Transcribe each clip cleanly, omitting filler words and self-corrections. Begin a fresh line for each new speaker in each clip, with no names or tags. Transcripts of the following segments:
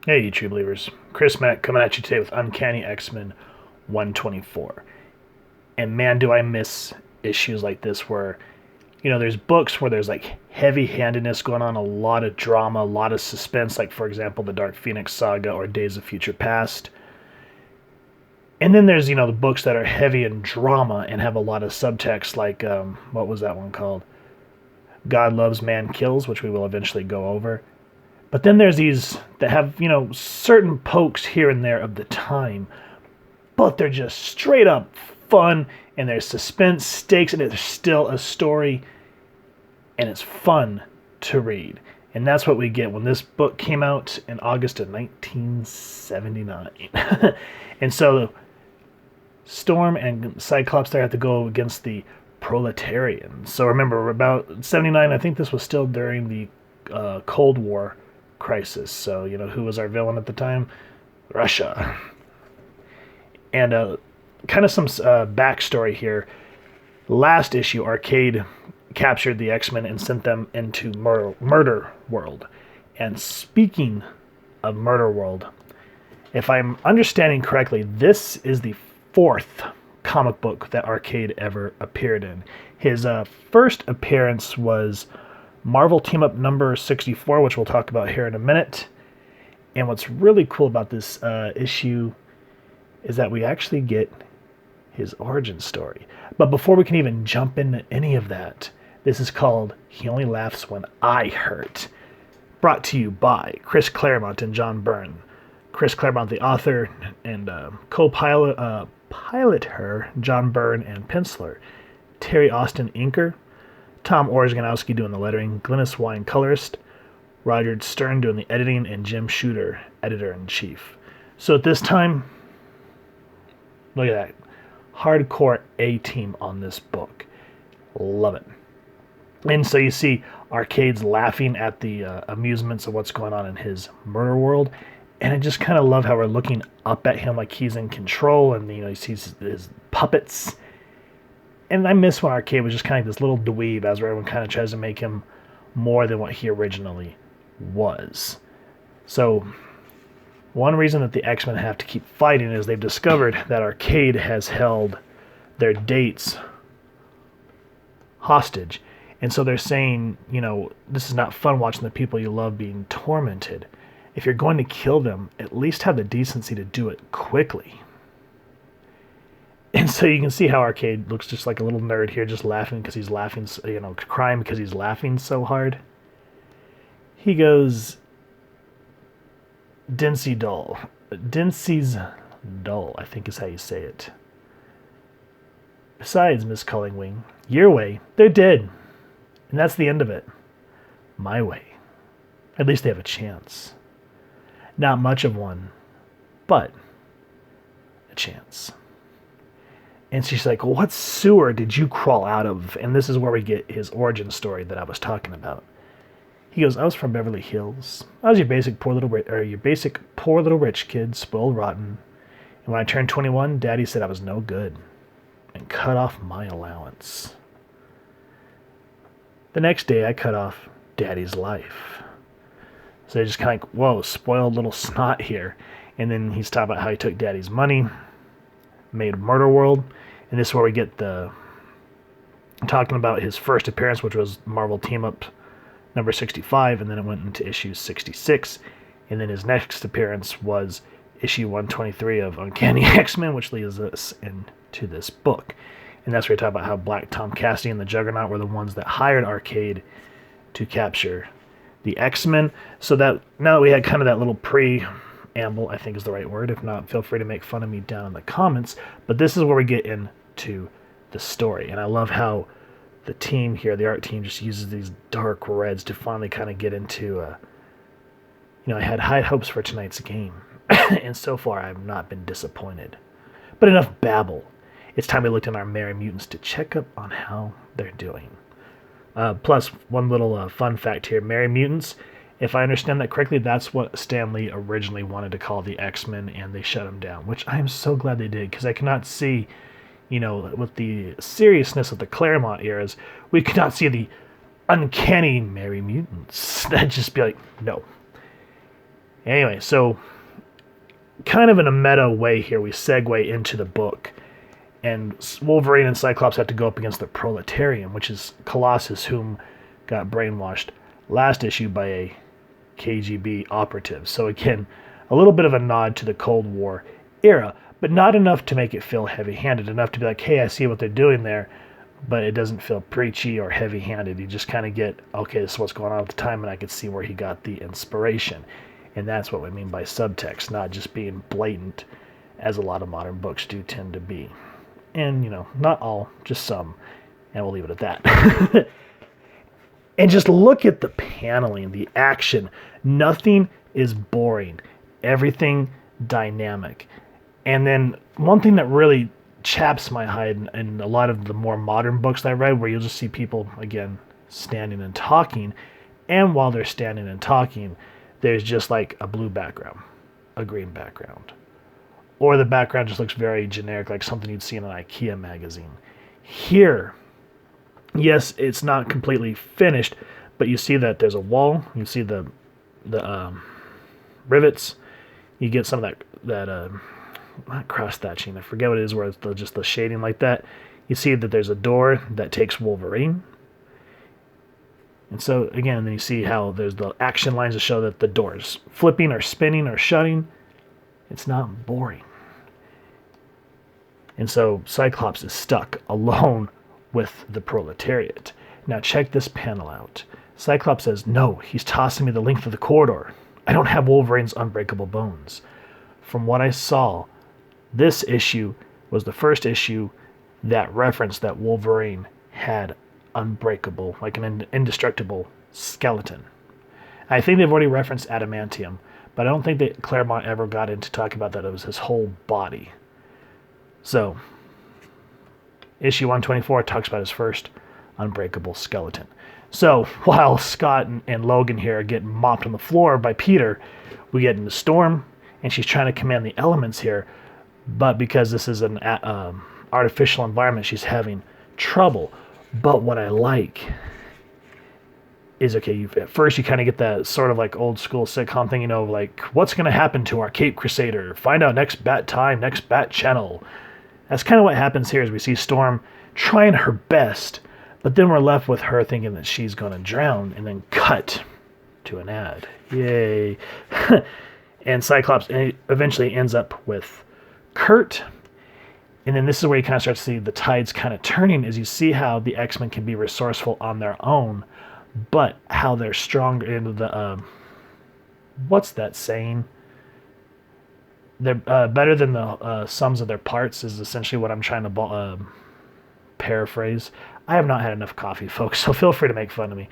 Hey, you true believers. Chris Mack coming at you today with Uncanny X-Men 124. And man, do I miss issues like this where, there's books where there's like heavy handedness going on, a lot of drama, a lot of suspense, like, for example, the Dark Phoenix Saga or Days of Future Past. And then there's, the books that are heavy in drama and have a lot of subtext, like, what was that one called? God Loves, Man Kills, which we will eventually go over. But then there's these that have, certain pokes here and there of the time, but they're just straight up fun, and there's suspense, stakes, and it's still a story, and it's fun to read. And that's what we get when this book came out in August of 1979. And so Storm and Cyclops there have to go against the proletarians. So remember, about 79, I think this was still during the Cold War crisis. So, who was our villain at the time? Russia. And kind of some backstory here. Last issue, Arcade captured the X-Men and sent them into Murder World. And speaking of Murder World, if I'm understanding correctly, this is the fourth comic book that Arcade ever appeared in. His first appearance was Marvel Team Up number 64, which we'll talk about here in a minute. And what's really cool about this issue is that we actually get his origin story. But before we can even jump into any of that, this is called He Only Laughs When I Hurt. Brought to you by ChrisClaremont and John Byrne. ChrisClaremont, the author, and piloter, John Byrne and penciler. Terry Austin, inker. Tom Orzganowski doing the lettering, Glynis Wine colorist, Roger Stern doing the editing, and Jim Shooter, editor-in-chief. So at this time, look at that. Hardcore A-team on this book. Love it. And so you see Arcade's laughing at the amusements of what's going on in his murder world. And I just kind of love how we're looking up at him like he's in control, and he sees his puppets. And I miss when Arcade was just kind of this little dweeb, as everyone kind of tries to make him more than what he originally was. So, one reason that the X-Men have to keep fighting is they've discovered that Arcade has held their dates hostage. And so they're saying, this is not fun watching the people you love being tormented. If you're going to kill them, at least have the decency to do it quickly. And so you can see how Arcade looks just like a little nerd here, just laughing because he's laughing, crying because he's laughing so hard. He goes, Dincy Dull. Dincy's Dull, I think is how you say it. Besides, Miss Cullingwing, your way, they're dead. And that's the end of it. My way. At least they have a chance. Not much of one, but a chance. And she's like, well, what sewer did you crawl out of? And this is where we get his origin story that I was talking about. He goes, I was from Beverly Hills. I was your basic poor little rich kid, spoiled rotten. And when I turned 21, Daddy said I was no good and cut off my allowance. The next day, I cut off Daddy's life. So they're just kind of like, whoa, spoiled little snot here. And then he's talking about how he took Daddy's money, made Murder World, and this is where we get talking about his first appearance, which was Marvel Team Up number 65, and then it went into issue 66, and then his next appearance was issue 123 of Uncanny X-Men, which leads us into this book. And that's where we talk about how Black Tom Cassidy and the Juggernaut were the ones that hired Arcade to capture the X-Men. So that now that we had kind of that little preamble, I think is the right word. If not, feel free to make fun of me down in the comments. But this is where we get into the story. And I love how the team here, the art team, just uses these dark reds to finally kind of get into, I had high hopes for tonight's game. And so far, I have not been disappointed. But enough babble. It's time we looked at our Merry Mutants to check up on how they're doing. Plus, one little fun fact here. Merry Mutants, if I understand that correctly, that's what Stan Lee originally wanted to call the X-Men, and they shut them down, which I am so glad they did, because I cannot see, with the seriousness of the Claremont eras, we could not see the uncanny Merry Mutants. That'd just be like, no. Anyway, so kind of in a meta way here, we segue into the book. And Wolverine and Cyclops have to go up against the Proletarian, which is Colossus, whom got brainwashed last issue by a KGB operative. So again, a little bit of a nod to the Cold War era, but not enough to make it feel heavy-handed, enough to be like, hey, I see what they're doing there, but it doesn't feel preachy or heavy-handed. You just kind of get, okay, this is what's going on at the time, and I could see where he got the inspiration. And that's what we mean by subtext, not just being blatant, as a lot of modern books do tend to be. And, not all, just some. And we'll leave it at that. And just look at the paneling, the action. Nothing is boring. Everything dynamic. And then one thing that really chaps my hide in a lot of the more modern books that I read, where you'll just see people, again, standing and talking. And while they're standing and talking, there's just like a blue background, a green background. Or the background just looks very generic, like something you'd see in an IKEA magazine. Here, yes, it's not completely finished, but you see that there's a wall. You see the rivets. You get some of that not cross-thatching, I forget what it is, where it's just the shading like that. You see that there's a door that takes Wolverine. And so, again, then you see how there's the action lines to show that the door's flipping or spinning or shutting. It's not boring. And so Cyclops is stuck alone with the proletariat. Now check this panel out. Cyclops says, no, he's tossing me the length of the corridor. I don't have Wolverine's unbreakable bones. From what I saw, this issue was the first issue that referenced that Wolverine had unbreakable, like an indestructible skeleton. I think they've already referenced adamantium, but I don't think that Claremont ever got into talking about that. It was his whole body. So, issue 124 talks about his first unbreakable skeleton. So, while Scott and Logan here are getting mopped on the floor by Peter, we get into Storm, and she's trying to command the elements here, but because this is an artificial environment, she's having trouble. But what I like is, okay, at first you kind of get that sort of like old school sitcom thing, like, what's going to happen to our Cape Crusader? Find out next bat time, next bat channel. That's kind of what happens here, as we see Storm trying her best, but then we're left with her thinking that she's going to drown, and then cut to an ad. Yay. And Cyclops eventually ends up with Kurt. And then this is where you kind of start to see the tides kind of turning, as you see how the X-Men can be resourceful on their own, but how they're stronger into the, what's that saying? They're better than the sums of their parts is essentially what I'm trying to paraphrase. I have not had enough coffee, folks, so feel free to make fun of me.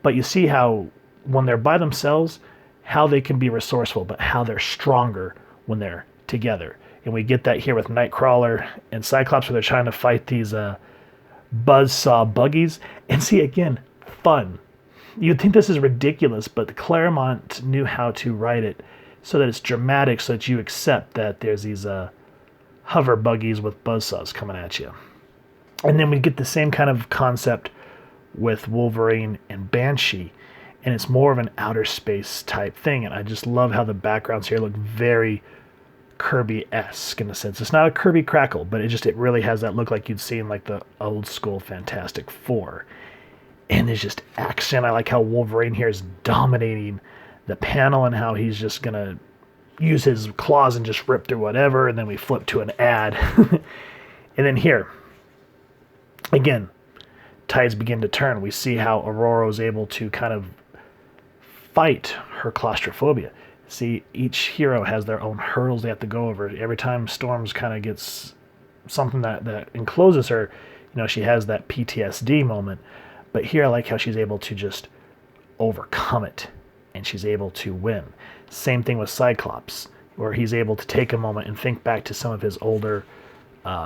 But you see how when they're by themselves, how they can be resourceful, but how they're stronger when they're together. And we get that here with Nightcrawler and Cyclops, where they're trying to fight these buzzsaw buggies. And see, again, fun. You'd think this is ridiculous, but Claremont knew how to write it so that it's dramatic, so that you accept that there's these hover buggies with buzzsaws coming at you. And then we get the same kind of concept with Wolverine and Banshee, and it's more of an outer space type thing. And I just love how the backgrounds here look very Kirby-esque in a sense. It's not a Kirby crackle, but it really has that look like you'd see in like the old school Fantastic Four. And there's just action. I like how Wolverine here is dominating the panel, and how he's just gonna use his claws and just rip through whatever. And then we flip to an ad. And then here, again, tides begin to turn. We see how Aurora is able to kind of fight her claustrophobia. See, each hero has their own hurdles they have to go over. Every time Storms kind of gets something that encloses her, she has that PTSD moment. But here I like how she's able to just overcome it, and she's able to win. Same thing with Cyclops, where he's able to take a moment and think back to some of his older,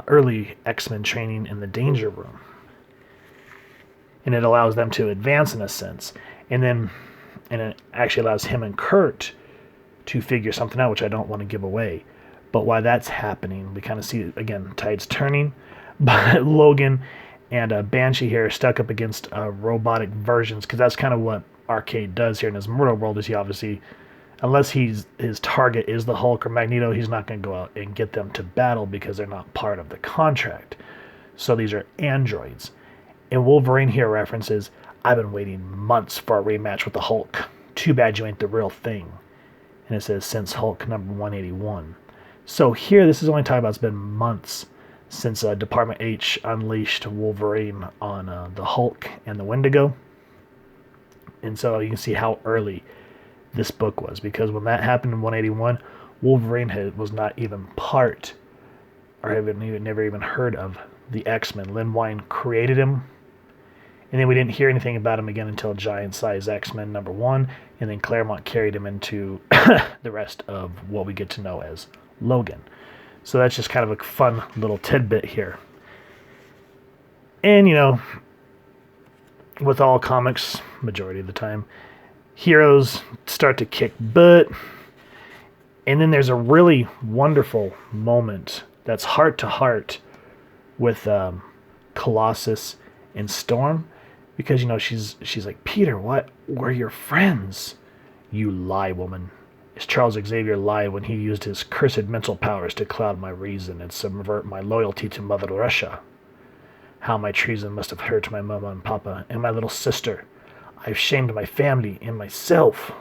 early X-Men training in the Danger Room. And it allows them to advance in a sense. And it actually allows him and Kurt to figure something out, which I don't want to give away. But while that's happening, we kind of see, again, tides turning. But Logan and Banshee here are stuck up against robotic versions, because that's kind of what Arcade does here in his Mortal World, is he obviously unless his target is the Hulk or Magneto, he's not going to go out and get them to battle because they're not part of the contract. So these are androids. And Wolverine here references, I've been waiting months for a rematch with the Hulk. Too bad you ain't the real thing. And it says, since Hulk number 181. So here, this is only talking about it's been months since Department H unleashed Wolverine on the Hulk and the Wendigo. And so you can see how early this book was, because when that happened in 181, Wolverine was not even part, or had never even heard of the X-Men. Len Wein created him, and then we didn't hear anything about him again until Giant Size X-Men number 1, and then Claremont carried him into the rest of what we get to know as Logan. So that's just kind of a fun little tidbit here. And, you know, with all comics, majority of the time, heroes start to kick butt, and then there's a really wonderful moment that's heart to heart with Colossus and Storm, because, you know, she's like, Peter, what were your friends? You lie, woman. As Charles Xavier lied when he used his cursed mental powers to cloud my reason and subvert my loyalty to Mother Russia. How my treason must have hurt my mama and papa and my little sister. I've shamed my family and myself.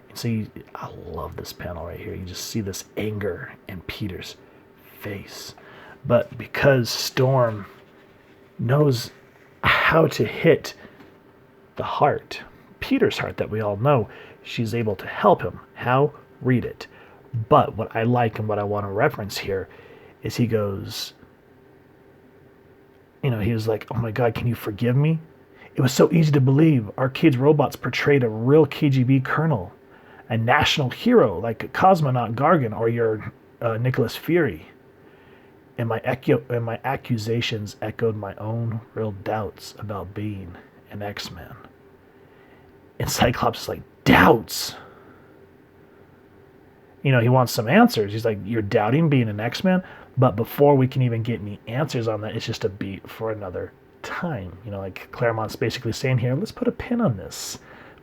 And so I love this panel right here. You just see this anger in Peter's face. But because Storm knows how to hit the heart, Peter's heart that we all know, she's able to help him. How? Read it. But what I like and what I want to reference here is he goes, you know, he was like, oh my God, can you forgive me? It was so easy to believe. Arcade's robots portrayed a real KGB colonel, a national hero like Cosmonaut Gargan or your Nicholas Fury. And my accusations echoed my own real doubts about being an X-Man. And Cyclops is like, doubts? You know, he wants some answers. He's like, you're doubting being an X-Man? But before we can even get any answers on that, it's just a beat for another time. You know, like Claremont's basically saying here, let's put a pin on this.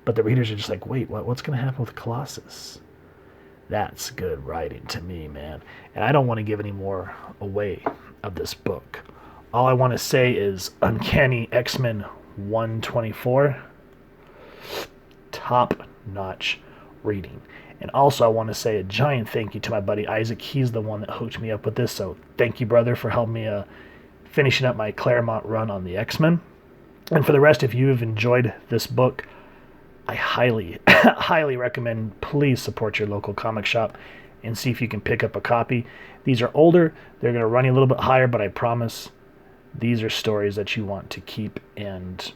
But the readers are just like, wait, what's going to happen with Colossus? That's good writing to me, man. And I don't want to give any more away of this book. All I want to say is Uncanny X-Men 124, top-notch reading. And also I want to say a giant thank you to my buddy Isaac. He's the one that hooked me up with this. So thank you, brother, for helping me finishing up my Claremont run on the X-Men. And for the rest, if you have enjoyed this book, I highly, highly recommend please support your local comic shop and see if you can pick up a copy. These are older. They're going to run you a little bit higher, but I promise these are stories that you want to keep and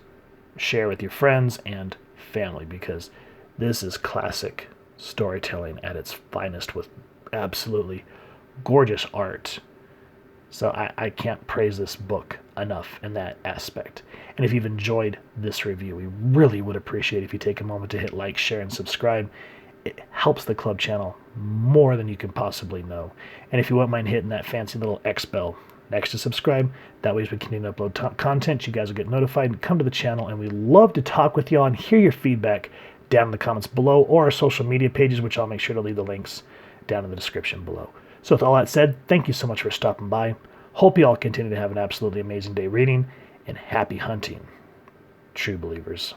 share with your friends and family, because this is classic storytelling at its finest with absolutely gorgeous art. So I can't praise this book enough in that aspect. And if you've enjoyed this review, we really would appreciate if you take a moment to hit like, share, and subscribe. It helps the club channel more than you can possibly know. And if you wouldn't mind hitting that fancy little X bell next to subscribe, that way as we continue to upload content, you guys will get notified and come to the channel. And we love to talk with y'all and hear your feedback down in the comments below, or our social media pages, which I'll make sure to leave the links down in the description below. So with all that said, thank you so much for stopping by. Hope you all continue to have an absolutely amazing day reading, and happy hunting, true believers.